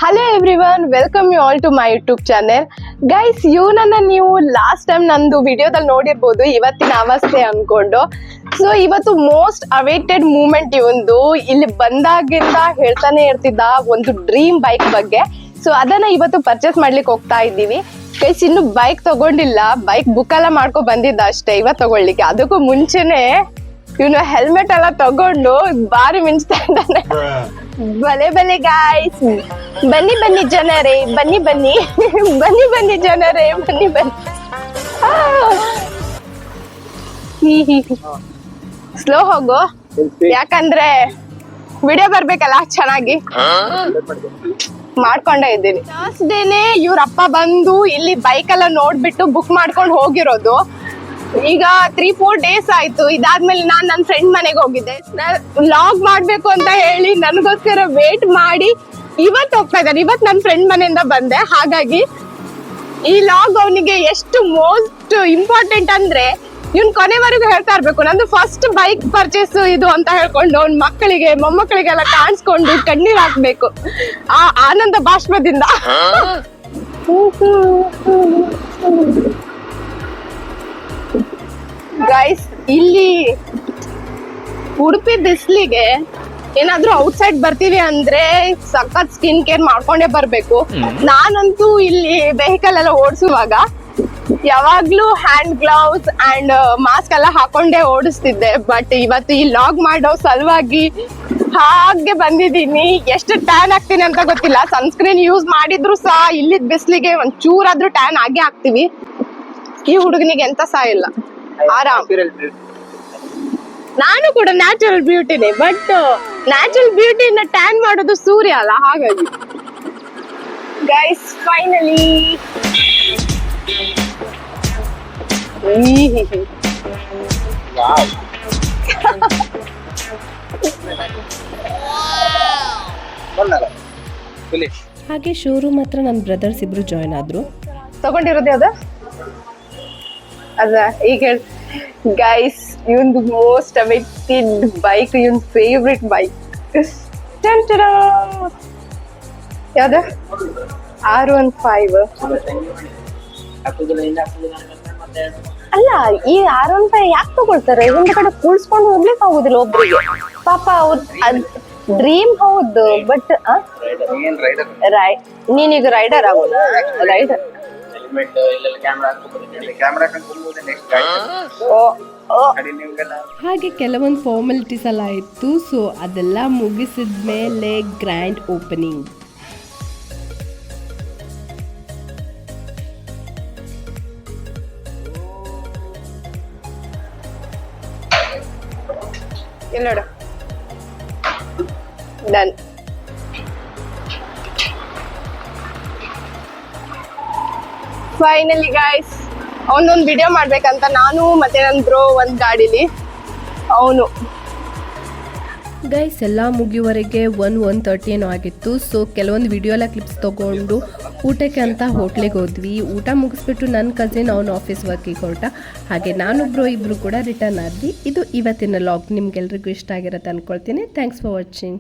Hello everyone, welcome you all to my YouTube channel. Guys, ಇವನನ್ನ ನೀವು last time ನಂದು ವಿಡಿಯೋದಲ್ಲಿ ನೋಡಿರ್ಬೋದು, ಇವತ್ತಿನ ಅವಸ್ಥೆ ಅನ್ಕೊಂಡು. ಸೊ ಇವತ್ತು ಮೋಸ್ಟ್ ಅವೇಟೆಡ್ ಮೂಮೆಂಟ್ ಇವಂದು. ಇಲ್ಲಿ ಬಂದಾಗಿಂದ ಹೇಳ್ತಾನೆ ಇರ್ತಿದ್ದ ಒಂದು ಡ್ರೀಮ್ ಬೈಕ್ ಬಗ್ಗೆ. ಸೊ ಅದನ್ನ ಇವತ್ತು ಪರ್ಚೇಸ್ ಮಾಡ್ಲಿಕ್ಕೆ ಹೋಗ್ತಾ ಇದ್ದೀವಿ. ಗೈಸ್, ಇನ್ನು ಬೈಕ್ ತಗೊಂಡಿಲ್ಲ, ಬೈಕ್ ಬುಕ್ ಎಲ್ಲ ಮಾಡ್ಕೊ ಬಂದಿದ್ದ ಅಷ್ಟೇ ಇವತ್ತು ತಗೊಳ್ಳಿಕ್ಕೆ. ಅದಕ್ಕೂ ಮುಂಚೆನೆ ಇವನು ಹೆಲ್ಮೆಟ್ ಎಲ್ಲ ತಗೊಂಡು ಬಾರಿ ಮಿಂಚ್ತಾ ಇದ್ದಾನೆ. ಬಲೆ ಬಲೆ ಗಾಯ್ಸ್, ಬನ್ನಿ ಬನ್ನಿ ಜನರೇ, ಬನ್ನಿ ಬನ್ನಿ ಬನ್ನಿ ಬನ್ನಿ ಜನರೇ, ಬನ್ನಿ ಬನ್ನಿ. ಸ್ಲೋ ಹೋಗು, ಯಾಕಂದ್ರೆ ವಿಡಿಯೋ ಬರ್ಬೇಕಲ್ಲ ಚೆನ್ನಾಗಿ. ಮಾಡ್ಕೊಂಡೇ ಇದ್ದೀನಿ. ಫಸ್ಟ್ ಡೇನೆ ಇವ್ರ ಅಪ್ಪ ಬಂದು ಇಲ್ಲಿ ಬೈಕ್ ಎಲ್ಲ ನೋಡ್ಬಿಟ್ಟು ಬುಕ್ ಮಾಡ್ಕೊಂಡು ಹೋಗಿರೋದು. ಈಗ 3-4 ಡೇಸ್ ಆಯ್ತು. ಇದಾದ್ಮೇಲೆ ನಾನ್ ನನ್ನ ಫ್ರೆಂಡ್ ಮನೆಗೆ ಹೋಗಿದ್ದೆ. ವ್ಲಾಗ್ ಮಾಡ್ಬೇಕು ಅಂತ ಹೇಳಿ ನನಗೋಸ್ಕರ ವೇಟ್ ಮಾಡಿ ಇವತ್ತು ಹೋಗ್ತಾ ಇದ್ದಾನೆ. ಇವತ್ತು ನನ್ನ ಫ್ರೆಂಡ್ ಮನೆಯಿಂದ ಬಂದೆ. ಹಾಗಾಗಿ ಈ ಲಾಗ್ ಅವನಿಗೆ ಎಷ್ಟು ಮೋಸ್ಟ್ ಇಂಪಾರ್ಟೆಂಟ್ ಅಂದ್ರೆ ಇವ್ನ್ ಕೊನೆವರೆಗೂ ಹೇಳ್ತಾ ಇರ್ಬೇಕು. ನಂದು ಫಸ್ಟ್ ಬೈಕ್ ಪರ್ಚೇಸ್ ಇದು ಅಂತ ಹೇಳ್ಕೊಂಡು ಅವ್ನ ಮಕ್ಕಳಿಗೆ ಮೊಮ್ಮಕ್ಕಳಿಗೆಲ್ಲ ಕಾಣಿಸ್ಕೊಂಡು ಕಣ್ಣೀರ್ ಹಾಕ್ಬೇಕು ಆ ಆನಂದ ಬಾಷ್ಪದಿಂದ. ಗೈಸ್, ಇಲ್ಲಿ ಉಡುಪಿ ಬಿಸ್ಲಿಗೆ ಏನಾದ್ರೂ ಔಟ್ಸೈಡ್ ಬರ್ತೀವಿ ಅಂದ್ರೆ ಸಖತ್ ಸ್ಕಿನ್ ಕೇರ್ ಮಾಡ್ಕೊಂಡೇ ಬರ್ಬೇಕು. ನಾನಂತೂ ಇಲ್ಲಿ ವೆಹಿಕಲ್ ಎಲ್ಲ ಓಡಿಸುವಾಗ ಯಾವಾಗ್ಲೂ ಹ್ಯಾಂಡ್ ಗ್ಲೌಸ್ ಅಂಡ್ ಮಾಸ್ಕ್ ಎಲ್ಲ ಹಾಕೊಂಡೇ ಓಡಿಸ್ತಿದ್ದೆ. ಬಟ್ ಇವತ್ತು ಈ ಲಾಗ್ ಮಾಡೋ ಸಲುವಾಗಿ ಹಾಗೆ ಬಂದಿದ್ದೀನಿ. ಎಷ್ಟು ಟ್ಯಾನ್ ಆಗ್ತೀನಿ ಅಂತ ಗೊತ್ತಿಲ್ಲ. ಸನ್ಸ್ಕ್ರೀನ್ ಯೂಸ್ ಮಾಡಿದ್ರು ಸಹ ಇಲ್ಲಿದ್ ಬಿಸ್ಲಿಗೆ ಒಂದ್ ಚೂರಾದ್ರೂ ಟ್ಯಾನ್ ಆಗೇ ಆಗ್ತೀವಿ. ಈ ಹುಡುಗನಿಗೆ ಎಂತ ಸಹ ಇಲ್ಲ, ಆರಾಮ್. ನಾನು ಕೂಡ ನ್ಯಾಚುರಲ್ ಬ್ಯೂಟಿನೇ, ಬಟ್ ನ್ಯಾಚುರಲ್ ಬ್ಯೂಟಿನ ಟ್ಯಾನ್ ಮಾಡೋದು ಸೂರ್ಯ ಅಲ್ಲ. ಹಾಗಾಗಿ ಗೈಸ್, ಫೈನಲಿ ಹಾಗೆ ಶೋರೂಮ್ ಹತ್ರ ನನ್ನ ಬ್ರದರ್ಸ್ ಇಬ್ರು ಜಾಯ್ನ್ ಆದ್ರು. ತಗೊಂಡಿರೋದು ಯಾವ್ದು ಅದ ಈಗ ಗೈಸ್, ಇವನ್ ಮೋಸ್ಟ್ ಅವೇಟೆಡ್ ಬೈಕ್, ಇವನ್ ಫೇವ್ರೆಟ್ ಬೈಕ್. ಯಾವ್ದ? R15. ಅಲ್ಲ, ಈ R15 ಯಾಕೆ ತಗೊಳ್ತಾರೆ? ಒಂದು ಕಡೆ ಕೂಡ್ಸ್ಕೊಂಡು ಹೋಗ್ಲಿಕ್ಕೆ ಆಗುದಿಲ್ಲ ಒಬ್ರಿಗೆ. ಪಾಪ ಡ್ರೀಮ್ ಹೌದು, ಬಟ್ ನೀನೀಗ ರೈಡರ್ ಆಗೋದು. ರೈಡರ್ ಹಾಗೆ ಕೆಲವೊಂದು ಫಾರ್ಮಾಲಿಟೀಸ್ ಎಲ್ಲ ಇತ್ತು. ಸೊ ಅದೆಲ್ಲ ಮುಗಿಸಿದ್ಮೇಲೆ ಗ್ರ್ಯಾಂಡ್ ಓಪನಿಂಗ್. ಇಲ್ಲಿ ನೋಡು, ಡನ್. ಫೈನಲಿ ಗೈಸ್, ಅವನೊಂದು ವಿಡಿಯೋ ಮಾಡ್ಬೇಕಂತ ನಾನು ಮತ್ತೆ ನನ್ನ ಬ್ರೋ ಒಂದ್ ಗಾಡಿಲಿ. ಅವನು ಗೈಸ್ ಎಲ್ಲ ಮುಗಿಯುವವರೆಗೆ 1:30 ಏನೋ ಆಗಿತ್ತು. ಸೊ ಕೆಲವೊಂದು ವಿಡಿಯೋ ಎಲ್ಲ ಕ್ಲಿಪ್ಸ್ ತೊಗೊಂಡು ಊಟಕ್ಕೆ ಅಂತ ಹೋಟ್ಲಿಗೆ ಹೋದ್ವಿ. ಊಟ ಮುಗಿಸ್ಬಿಟ್ಟು ನನ್ನ ಕಸಿನ್ ಅವನು ಆಫೀಸ್ ವರ್ಕಿಗೆ ಹೊರಟ. ಹಾಗೆ ನಾನು ಬ್ರೋ ಇಬ್ಬರು ಕೂಡ ರಿಟರ್ನ್ ಆದ್ವಿ. ಇದು ಇವತ್ತಿನ ಲಾಗ್. ನಿಮ್ಗೆಲ್ರಿಗೂ ಇಷ್ಟ ಆಗಿರುತ್ತೆ ಅಂದ್ಕೊಳ್ತೀನಿ. Thanks for watching.